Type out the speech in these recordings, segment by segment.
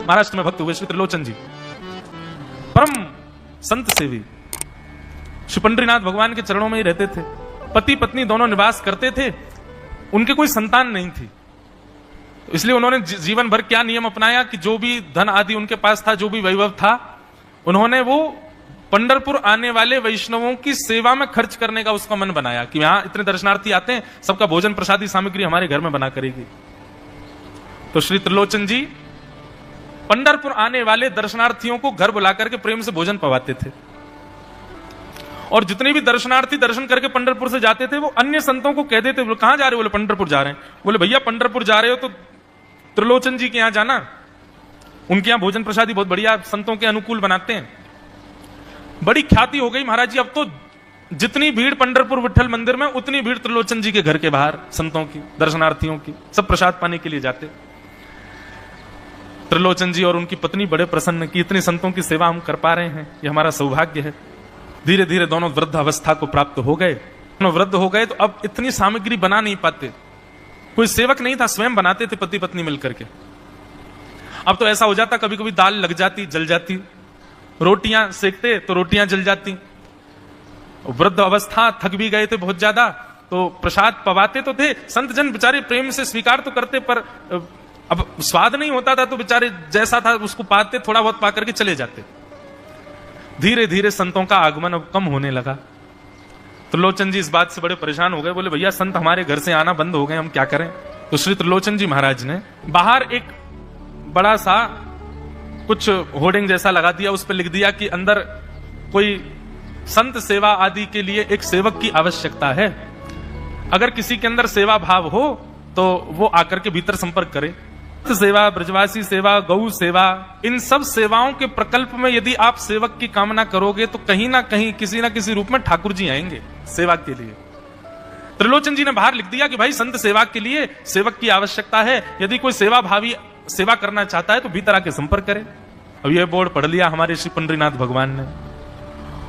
महाराष्ट्र में भक्त हुए श्री त्रिलोचन जी, परम संत सेवी, श्री पंडरीनाथ भगवान के चरणों में ही रहते थे। पति पत्नी दोनों निवास करते थे, उनके कोई संतान नहीं थी, इसलिए उन्होंने जीवन भर क्या नियम अपनाया कि जो भी धन आदि उनके पास था, जो भी वैभव था, उन्होंने वो पंढरपुर आने वाले वैष्णवों की सेवा में खर्च करने का उसका मन बनाया कि यहां इतने दर्शनार्थी आते हैं, सबका भोजन प्रसादी सामग्री हमारे घर में बना करेगी। तो श्री त्रिलोचन जी पंढरपुर आने वाले दर्शनार्थियों को घर बुला करके प्रेम से भोजन पवाते थे, और जितने भी दर्शनार्थी दर्शन करके पंढरपुर से जाते थे वो अन्य संतों को कह देते, बोले कहां जा रहे हो? बोले पंढरपुर जा रहे हैं। बोले भैया पंढरपुर जा रहे हो तो त्रिलोचन जी के यहां जाना, उनके यहां भोजन प्रसादी बहुत बढ़िया संतों के अनुकूल बनाते हैं। बड़ी ख्याति हो गई महाराज जी, अब तो जितनी भीड़ पंढरपुर विठल मंदिर में, उतनी भीड़ त्रिलोचन जी के घर के बाहर संतों की, दर्शनार्थियों की, सब प्रसाद पाने के लिए जाते। त्रिलोचन जी और उनकी पत्नी बड़े प्रसन्न कि इतनी संतों की सेवा हम कर पा रहे हैं, ये हमारा सौभाग्य है। धीरे धीरे दोनों वृद्ध अवस्था को प्राप्त हो गए। दोनों वृद्ध हो गए तो अब इतनी सामग्री बना नहीं पाते, कोई सेवक नहीं था, स्वयं बनाते थे पति पत्नी मिलकर के। अब तो ऐसा हो जाता, कभी कभी दाल लग जाती, जल जाती, रोटियां सेकते तो रोटियां जल जाती। वृद्ध अवस्था, थक भी गए थे बहुत ज्यादा, तो प्रसाद पवाते तो थे, संत जन बेचारे प्रेम से स्वीकार तो करते, पर अब स्वाद नहीं होता था, तो बेचारे जैसा था उसको पाते, थोड़ा बहुत पा करके चले जाते। धीरे धीरे संतों का आगमन अब कम होने लगा। त्रिलोचन जी इस बात से बड़े परेशान हो गए, बोले भैया संत हमारे घर से आना बंद हो गए, हम क्या करें? तो श्री त्रिलोचन जी महाराज ने बाहर एक बड़ा सा कुछ होर्डिंग जैसा लगा दिया, उस पर लिख दिया कि अंदर कोई संत सेवा आदि के लिए एक सेवक की आवश्यकता है, अगर किसी के अंदर सेवा भाव हो तो वो आकर के भीतर संपर्क करे। सेवा, ब्रजवासी सेवा, गौ सेवा, इन सब सेवाओं के प्रकल्प में यदि आप सेवक की कामना करोगे तो कहीं ना कहीं किसी ना किसी रूप में ठाकुर जी आएंगे सेवा के लिए। त्रिलोचन जी ने बाहर लिख दिया कि भाई संत सेवा के लिए सेवक की आवश्यकता है, यदि कोई सेवा भावी सेवा करना चाहता है तो भीतर आके संपर्क करे। अब यह बोर्ड पढ़ लिया हमारे श्री पंडरीनाथ भगवान ने,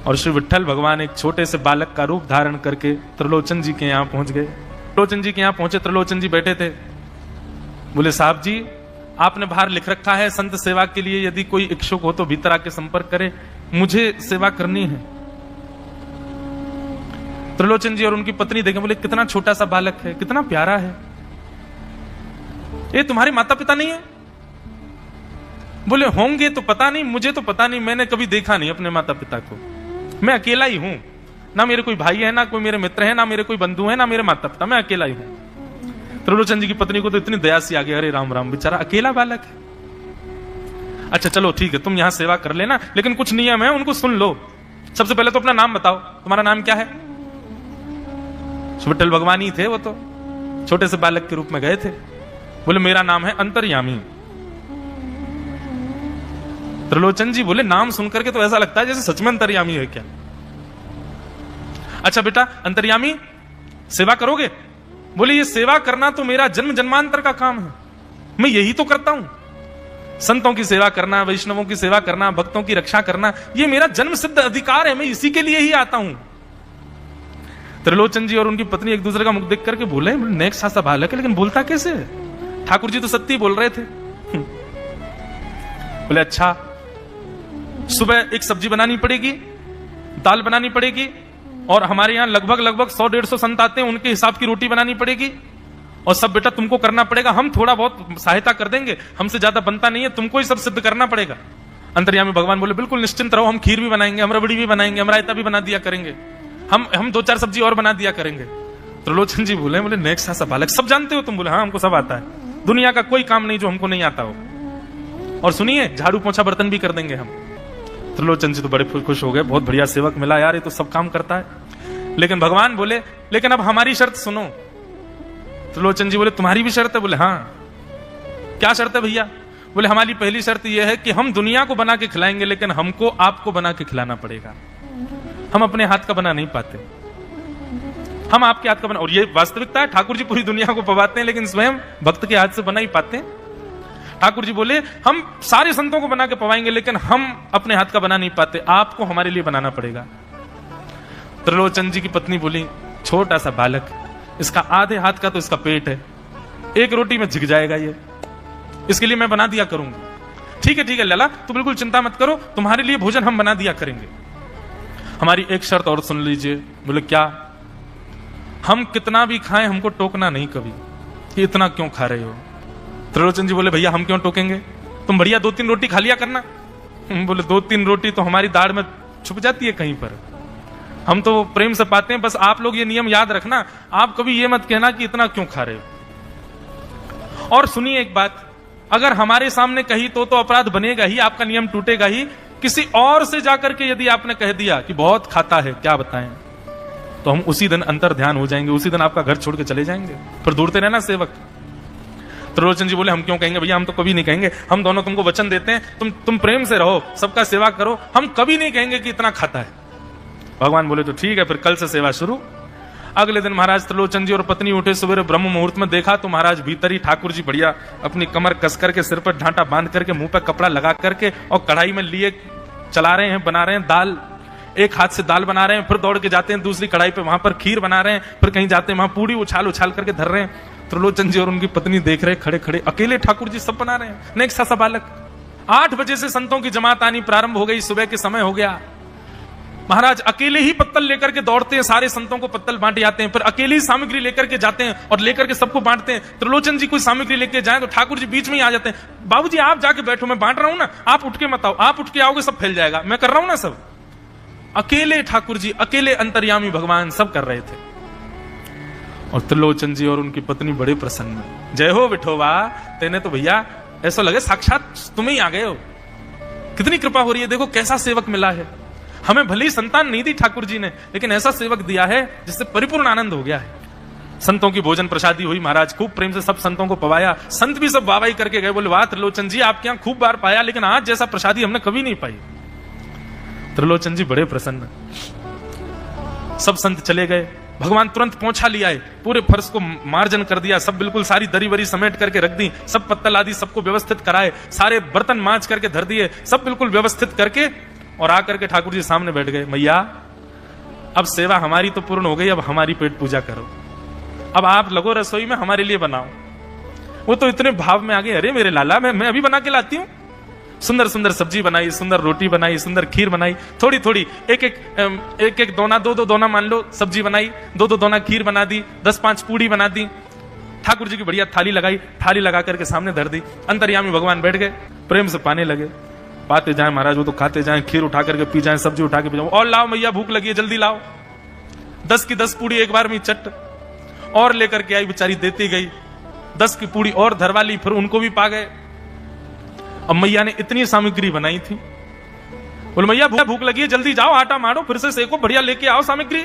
और श्री विठल भगवान एक छोटे से बालक का रूप धारण करके त्रिलोचन जी के यहाँ पहुंच गए। त्रिलोचन जी के यहाँ पहुंचे, त्रिलोचन जी बैठे थे। बोले साहब जी, आपने बाहर लिख रखा है संत सेवा के लिए यदि कोई इच्छुक हो तो भीतर आके संपर्क करे, मुझे सेवा करनी है। त्रिलोचन जी और उनकी पत्नी देखें, बोले कितना छोटा सा बालक है, कितना प्यारा है, ये तुम्हारे माता पिता नहीं है? बोले होंगे तो पता नहीं, मुझे तो पता नहीं, मैंने कभी देखा नहीं अपने माता पिता को, मैं अकेला ही हूं, ना मेरे कोई भाई है, ना कोई मेरे मित्र है, ना मेरे कोई बंधु है, ना मेरे माता पिता, मैं अकेला ही हूं। त्रिलोचन जी की पत्नी को तो इतनी दया सी आ गई, अरे राम राम, बेचारा अकेला बालक है। अच्छा चलो ठीक है, तुम यहां सेवा कर लेना, लेकिन कुछ नियम है उनको सुन लो। सबसे पहले तो अपना नाम बताओ, तुम्हारा नाम क्या है? विठल भगवान ही थे वो, तो छोटे से बालक के रूप में गए थे। बोले मेरा नाम है अंतर्यामी। त्रिलोचन जी बोले नाम सुनकर के तो ऐसा लगता है जैसे सच में अंतर्यामी है क्या? अच्छा बेटा अंतर्यामी, सेवा करोगे? बोले ये सेवा करना तो मेरा जन्म जन्मांतर का काम है, मैं यही तो करता हूं। संतों की सेवा करना, वैष्णवों की सेवा करना, भक्तों की रक्षा करना, ये मेरा जन्म सिद्ध अधिकार है, मैं इसी के लिए ही आता हूं। त्रिलोचन जी और उनकी पत्नी एक दूसरे का मुख देख करके बोले नेक्स्ट सा बालक है, लेकिन बोलता कैसे है? ठाकुर जी तो सत्य बोल रहे थे। बोले अच्छा, सुबह एक सब्जी बनानी पड़ेगी, दाल बनानी पड़ेगी, और हमारे यहाँ लगभग 100-150 संत आते हैं, उनके हिसाब की रोटी बनानी पड़ेगी, और सब बेटा तुमको करना पड़ेगा, हम थोड़ा बहुत सहायता कर देंगे, हमसे ज्यादा बनता नहीं है, तुमको ही सब सिद्ध करना पड़ेगा। अंतर्यामी भगवान बोले बिल्कुल निश्चिंत रहो, हम खीर भी बनाएंगे, हम रबड़ी भी बनाएंगे, हम रायता भी बना दिया करेंगे, हम 2-4 सब्जी और बना दिया करेंगे। त्रिलोचन जी बोले नेक्स्ट सा बालक, सब जानते हो तुम? बोले हाँ हमको सब आता है, दुनिया का कोई काम नहीं जो हमको नहीं आता हो, और सुनिए झाड़ू पोछा बर्तन भी कर देंगे हम। त्रिलोचन जी तो बड़े खुश हो गए, बहुत बढ़िया सेवक मिला यार, ये तो सब काम करता है। लेकिन भगवान बोले लेकिन अब हमारी शर्त सुनो। त्रिलोचन जी बोले तुम्हारी भी शर्त है? बोले हाँ। क्या शर्त है भैया? बोले हमारी पहली शर्त यह है कि हम दुनिया को बना के खिलाएंगे, लेकिन हमको आपको बना के खिलाना पड़ेगा, हम अपने हाथ का बना नहीं पाते, हम आपके हाथ का बना। और ये वास्तविकता है, ठाकुर जी पूरी दुनिया को पवाते हैं, लेकिन स्वयं भक्त के हाथ से बना ही पाते हैं। ठाकुर जी बोले हम सारे संतों को बना के पवाएंगे, लेकिन हम अपने हाथ का बना नहीं पाते, आपको हमारे लिए बनाना पड़ेगा। त्रिलोचन जी की पत्नी बोली छोटा सा बालक, इसका आधे हाथ का तो इसका पेट है, एक रोटी में झिक जाएगा ये, इसके लिए मैं बना दिया करूंगी। ठीक है लाला, तो बिल्कुल चिंता मत करो, तुम्हारे लिए भोजन हम बना दिया करेंगे। हमारी एक शर्त और सुन लीजिए। बोले क्या? हम कितना भी खाएं हमको टोकना नहीं कभी कि इतना क्यों खा रहे हो। त्रिलोचन जी बोले भैया हम क्यों टोकेंगे, तुम बढ़िया 2-3 रोटी खा लिया करना। बोले 2-3 रोटी तो हमारी दाढ़ में छुप जाती है कहीं पर, हम तो प्रेम से पाते हैं। बस आप लोग ये नियम याद रखना, आप कभी ये मत कहना कि इतना क्यों खा रहे हो। और सुनिए एक बात, अगर हमारे सामने कही तो अपराध बनेगा ही, आपका नियम टूटेगा ही। किसी और से जाकर के यदि आपने कह दिया कि बहुत खाता है, क्या बताएं, तो हम उसी दिन अंतर ध्यान हो जाएंगे, उसी दिन आपका घर छोड़ के चले जाएंगे। फिर दूरते रहना सेवक। त्रिलोचन जी बोले हम क्यों कहेंगे भैया, हम तो कभी नहीं कहेंगे, हम दोनों तुमको वचन देते हैं, तुम प्रेम से रहो, सबका सेवा करो, हम कभी नहीं कहेंगे कि इतना खाता है। भगवान बोले तो ठीक है, फिर कल से सेवा शुरू। अगले दिन महाराज त्रिलोचन जी और पत्नी उठे सवेरे ब्रह्म मुहूर्त में, देखा तो महाराज भीतर ही ठाकुर जी बढ़िया अपनी कमर कस करके, सिर पर ढांटा बांध करके, मुंह पर कपड़ा लगा करके और कढ़ाई में लिए चला रहे हैं, बना रहे हैं दाल। एक हाथ से दाल बना रहे हैं, फिर दौड़ के जाते हैं दूसरी कढ़ाई पे, वहां पर खीर बना रहे हैं, फिर कहीं जाते हैं वहां पूड़ी उछाल उछाल करके धर रहे हैं। त्रिलोचन जी और उनकी पत्नी देख रहे खड़े खड़े, अकेले ठाकुर जी सब बना रहे हैं, नेक सा बालक। 8 बजे से संतों की जमात आनी प्रारंभ हो गई, सुबह के समय हो गया। महाराज अकेले ही पत्तल लेकर के दौड़ते हैं, सारे संतों को पत्तल बांटे जाते हैं, फिर अकेले ही सामग्री लेकर के जाते हैं और लेकर के सबको बांटते हैं। त्रिलोचन जी कोई सामग्री लेके जाए तो ठाकुर जी बीच में ही आ जाते हैं, बाबूजी आप जाके बैठो, मैं बांट रहा हूं ना, आप उठ के मत आओ, आप उठ के आओगे सब फैल जाएगा, मैं कर रहा हूं ना सब। अकेले ठाकुर जी, अकेले अंतर्यामी भगवान सब कर रहे थे। और त्रिलोचन जी और उनकी पत्नी बड़े प्रसन्न, जय हो विठोबा, तेने तो भैया ऐसा लगे साक्षात तुम ही आ गए हो, कितनी कृपा हो रही है, देखो कैसा सेवक मिला है। हमें भली संतान नहीं दी ठाकुर जी ने, लेकिन ऐसा सेवक दिया है जिससे परिपूर्ण आनंद हो गया है। संतों की भोजन प्रसादी हुई, महाराज खूब प्रेम से सब संतों को पवाया, संत भी सब वाहवाही करके गए, बोले वाह त्रिलोचन जी आपके यहाँ खूब बार पाया, लेकिन आज जैसा प्रसादी हमने कभी नहीं पाई। त्रिलोचन जी बड़े प्रसन्न। सब संत चले गए, भगवान तुरंत पहुंचा लिया है, पूरे फर्श को मार्जन कर दिया, सब बिल्कुल सारी दरी वरी समेट करके रख दी, सब पत्तल आदि सबको व्यवस्थित कराए, सारे बर्तन मांज करके धर दिए, सब बिल्कुल व्यवस्थित करके और आकर के ठाकुर जी सामने बैठ गए। मैया अब सेवा हमारी तो पूर्ण हो गई, अब हमारी पेट पूजा करो, अब आप लगो रसोई में, हमारे लिए बनाओ। वो तो इतने भाव में आ गए, अरे मेरे लाला मैं अभी बना के लाती हूँ। सुंदर सुंदर सब्जी बनाई, सुंदर रोटी बनाई, सुंदर खीर बनाई, थोड़ी थोड़ी एक दोना, दो दोना मान लो सब्जी बनाई, दो दोना खीर बना दी, 10-5 पूड़ी बना दी, ठाकुर जी की बढ़िया थाली लगाई, थाली लगा करके सामने धर दी। अंतर्यामी भगवान बैठ गए, प्रेम से पाने लगे, पाते जाए महाराज, वो तो खाते जाए, खीर उठा करके पी जाए, सब्जी उठा के पी जाओ, और लाओ मैया भूख लगी है जल्दी लाओ। 10 की 10 पूड़ी एक बार में चट और लेकर के आई, बेचारी देती गई, 10 की पूड़ी और धरवा ली, फिर उनको भी पा गए। अब मैया ने इतनी सामग्री बनाई थी, बोले मैया भूख लगी है जल्दी जाओ, आटा मारो, फिर से सेको, बढ़िया लेके आओ सामग्री,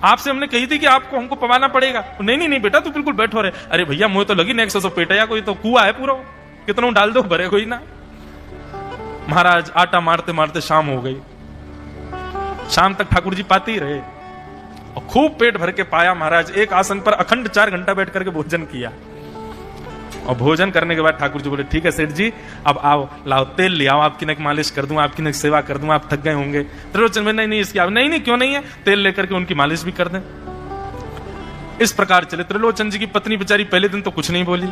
आपसे हमने कही थी कि आपको हमको पवाना पड़ेगा। नहीं बेटा तू बिल्कुल बैठो रे। अरे भैया मुझे तो लगी नेक्स्ट सौ पेटा, कोई तो कुआ है पूरा, कितना डाल दो भरे कोई ना। महाराज आटा मारते मारते शाम हो गई, शाम तक ठाकुर जी पाते ही रहे और खूब पेट भर के पाया। महाराज एक आसन पर अखंड 4 घंटा बैठ करके भोजन किया, और भोजन करने के बाद ठाकुर जी बोले ठीक है सेठ जी अब आओ, लाओ तेल ले आओ, आपकी नेक मालिश कर दूं, आपकी नेक सेवा कर दूं, आप थक गए होंगे। त्रिलोचन में नहीं इसकी आप नहीं क्यों नहीं है, तेल लेकर के उनकी मालिश भी कर दें। इस प्रकार चले। त्रिलोचन जी की पत्नी बेचारी पहले दिन तो कुछ नहीं बोली,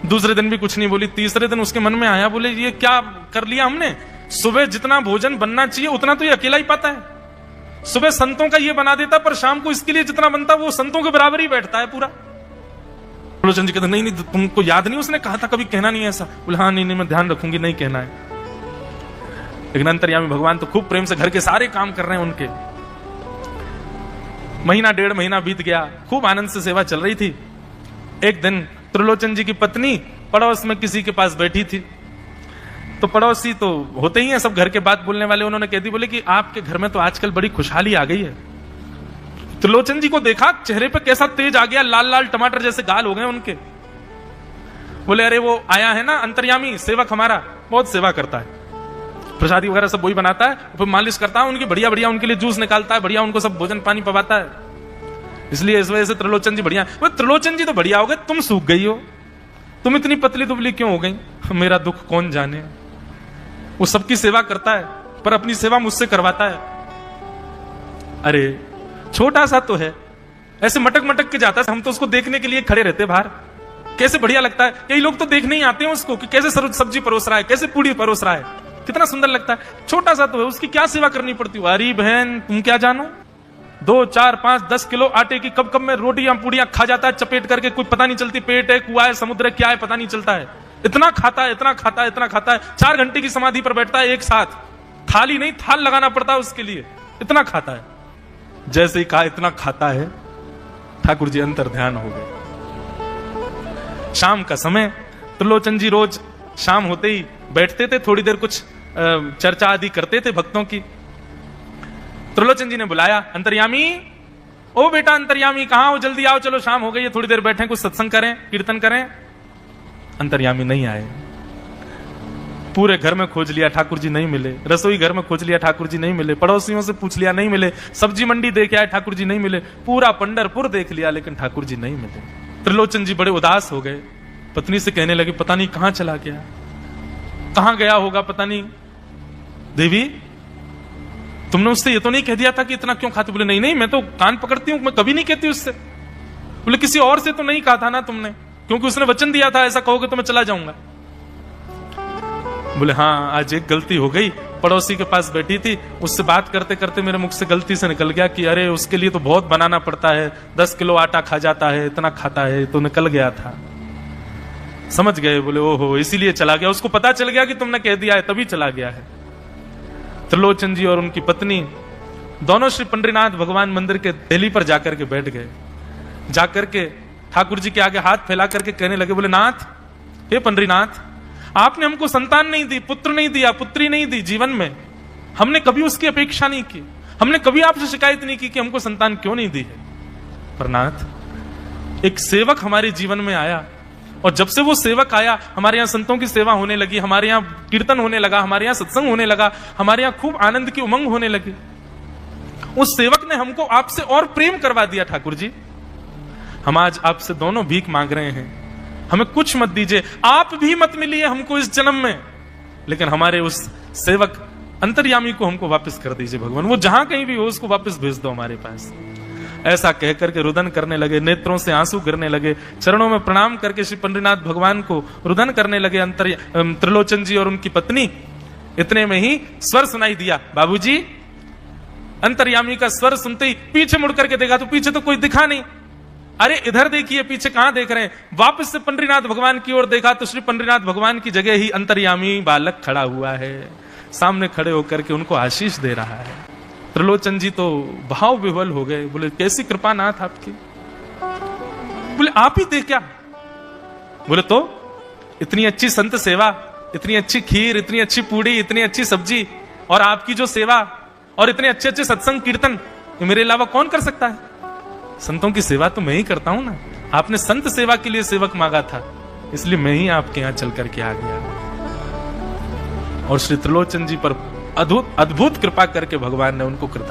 दूसरे दिन भी कुछ नहीं बोली, तीसरे दिन उसके मन में आया, बोले ये क्या कर लिया हमने, सुबह जितना भोजन बनना चाहिए उतना तो ये अकेला ही पाता है, सुबह संतों का ये बना देता, पर शाम को इसके लिए जितना बनता वो संतों के बराबर ही बैठता है पूरा। त्रिलोचन जी कहते नहीं तुमको याद नहीं उसने कहा था कभी कहना नहीं ऐसा। बोले हाँ नहीं मैं ध्यान रखूंगी, नहीं कहना है। लेकिन अंतर्यामी भगवान तो खूब प्रेम से घर के सारे काम कर रहे हैं उनके। महीना 1.5 महीना बीत गया, खूब आनंद से सेवा चल रही थी। एक दिन त्रिलोचन जी की पत्नी पड़ोस में किसी के पास बैठी थी, तो पड़ोसी तो होते ही हैं सब घर के बात बोलने वाले, उन्होंने कह दी बोले कि आपके घर में तो आजकल बड़ी खुशहाली आ गई है। त्रिलोचन जी को देखा, चेहरे पे कैसा तेज आ गया, लाल लाल टमाटर जैसे गाल हो गए उनके। बोले अरे वो आया है ना अंतर्यामी सेवक हमारा, बहुत सेवा करता है, प्रसादी वगैरह सब वही बनाता है, फिर मालिश करता है उनकी, बढ़िया बढ़िया उनके लिए जूस निकालता है, बढ़िया उनको सब भोजन पानी पवाता है, इसलिए इस वजह से त्रिलोचन जी बढ़िया। वो त्रिलोचन जी तो बढ़िया हो गए, तुम सूख गई हो, तुम इतनी पतली दुबली क्यों हो गई, मेरा दुख कौन जाने। वो सबकी सेवा करता है पर अपनी सेवा मुझसे करवाता है। अरे छोटा सा तो है, ऐसे मटक मटक के जाता है, हम तो उसको देखने के लिए खड़े रहते बाहर, कैसे बढ़िया लगता है। कई लोग तो देखने ही आते हैं उसको कि कैसे सब्जी परोस रहा है, कैसे पूड़ी परोस रहा है, कितना सुंदर लगता है। छोटा सा तो है, उसकी क्या सेवा करनी पड़ती है। अरे बहन तुम क्या जानो, 2, 4, 5, 10 किलो आटे की कब कब में रोटियां पूड़ियां खा जाता है चपेट करके, कुछ पता नहीं चलती। पेट है, कुआ है, समुद्र है, क्या है पता नहीं चलता है। इतना खाता है, इतना खाता है, इतना खाता है। 4 घंटे की समाधि पर बैठता है एक साथ, थाली नहीं थाल लगाना पड़ता है उसके लिए, इतना खाता है। जैसे ही कहा इतना खाता है, ठाकुर जी अंतर ध्यान हो गए। शाम का समय, त्रिलोचन जी रोज शाम होते ही बैठते थे, थोड़ी देर कुछ चर्चा आदि करते थे भक्तों की। त्रिलोचन जी ने बुलाया, अंतर्यामी, ओ बेटा अंतर्यामी कहां हो, जल्दी आओ, चलो शाम हो गई है, थोड़ी देर बैठे कुछ सत्संग करें, कीर्तन करें। अंतर्यामी नहीं आए। पूरे घर में खोज लिया, ठाकुर जी नहीं मिले। रसोई घर में खोज लिया, ठाकुर जी नहीं मिले। पड़ोसियों से पूछ लिया, नहीं मिले। सब्जी मंडी देख आए, ठाकुर जी नहीं मिले। पूरा पंढरपुर देख लिया, लेकिन ठाकुर जी नहीं मिले। त्रिलोचन जी बड़े उदास हो गए। पत्नी से कहने लगे, पता नहीं कहां चला गया, कहां गया होगा, पता नहीं। देवी तुमने उससे ये तो नहीं कह दिया था कि इतना क्यों खाते? बोले नहीं नहीं, मैं तो कान पकड़ती हूं, मैं कभी नहीं कहती उससे। बोले किसी और से तो नहीं कहा था ना तुमने, क्योंकि उसने वचन दिया था ऐसा कहोगे तो मैं चला जाऊंगा। बोले हाँ, आज एक गलती हो गई। पड़ोसी के पास बैठी थी, उससे बात करते करते मेरे मुख से गलती से निकल गया कि अरे उसके लिए तो बहुत बनाना पड़ता है, 10 किलो आटा खा जाता है, इतना खाता है, तो निकल गया था। समझ गए? बोले ओहो, इसीलिए चला गया। उसको पता चल गया कि तुमने कह दिया है, तभी चला गया है। त्रिलोचन जी और उनकी पत्नी दोनों श्री पंडरीनाथ भगवान मंदिर के देहली पर जाकर के बैठ गए। जाकर के ठाकुर जी के आगे हाथ फैला करके कहने लगे, बोले नाथ, हे पंडरीनाथ, आपने हमको संतान नहीं दी, पुत्र नहीं दिया, पुत्री नहीं दी जीवन में। हमने कभी उसकी अपेक्षा नहीं की, हमने कभी आपसे शिकायत नहीं की कि हमको संतान क्यों नहीं दी है। पर नाथ, एक सेवक हमारे जीवन में आया, और जब से वो सेवक आया, हमारे यहाँ संतों की सेवा होने लगी, हमारे यहाँ कीर्तन होने लगा, हमारे यहाँ सत्संग होने लगा, हमारे यहाँ खूब आनंद की उमंग होने लगी। उस सेवक ने हमको आपसे और प्रेम करवा दिया। ठाकुर जी, हम आज आपसे दोनों भीख मांग रहे हैं, हमें कुछ मत दीजिए, आप भी मत मिलिए हमको इस जन्म में, लेकिन हमारे उस सेवक अंतर्यामी को हमको वापस कर दीजिए भगवान। वो जहां कहीं भी हो उसको वापस भेज दो हमारे पास। ऐसा कहकर के रुदन करने लगे, नेत्रों से आंसू गिरने लगे, चरणों में प्रणाम करके श्री पंडरीनाथ भगवान को रुदन करने लगे त्रिलोचन जी और उनकी पत्नी। इतने में ही स्वर सुनाई दिया, बाबूजी। अंतर्यामी का स्वर सुनते ही पीछे मुड़ करके देखा तो पीछे तो कोई दिखा नहीं। अरे इधर देखिए, पीछे कहां देख रहे हैं? वापस से पंडरीनाथ भगवान की ओर देखा तो श्री पंडरीनाथ भगवान की जगह ही अंतर्यामी बालक खड़ा हुआ है, सामने खड़े होकर के उनको आशीष दे रहा है। त्रिलोचन जी तो भाव विह्वल हो गए। बोले कैसी कृपा नाथ आपकी। बोले आप ही थे क्या? बोले तो इतनी अच्छी संत सेवा, इतनी अच्छी खीर, इतनी अच्छी पूड़ी, इतनी अच्छी सब्जी, और आपकी जो सेवा और इतने अच्छे अच्छे सत्संग कीर्तन, मेरे अलावा कौन कर सकता है? संतों की सेवा तो मैं ही करता हूं ना। आपने संत सेवा के लिए सेवक मांगा था, इसलिए मैं ही आपके यहां चल करके आ गया। और श्री त्रिलोचन जी पर अद्भुत कृपा करके भगवान ने उनको कृपा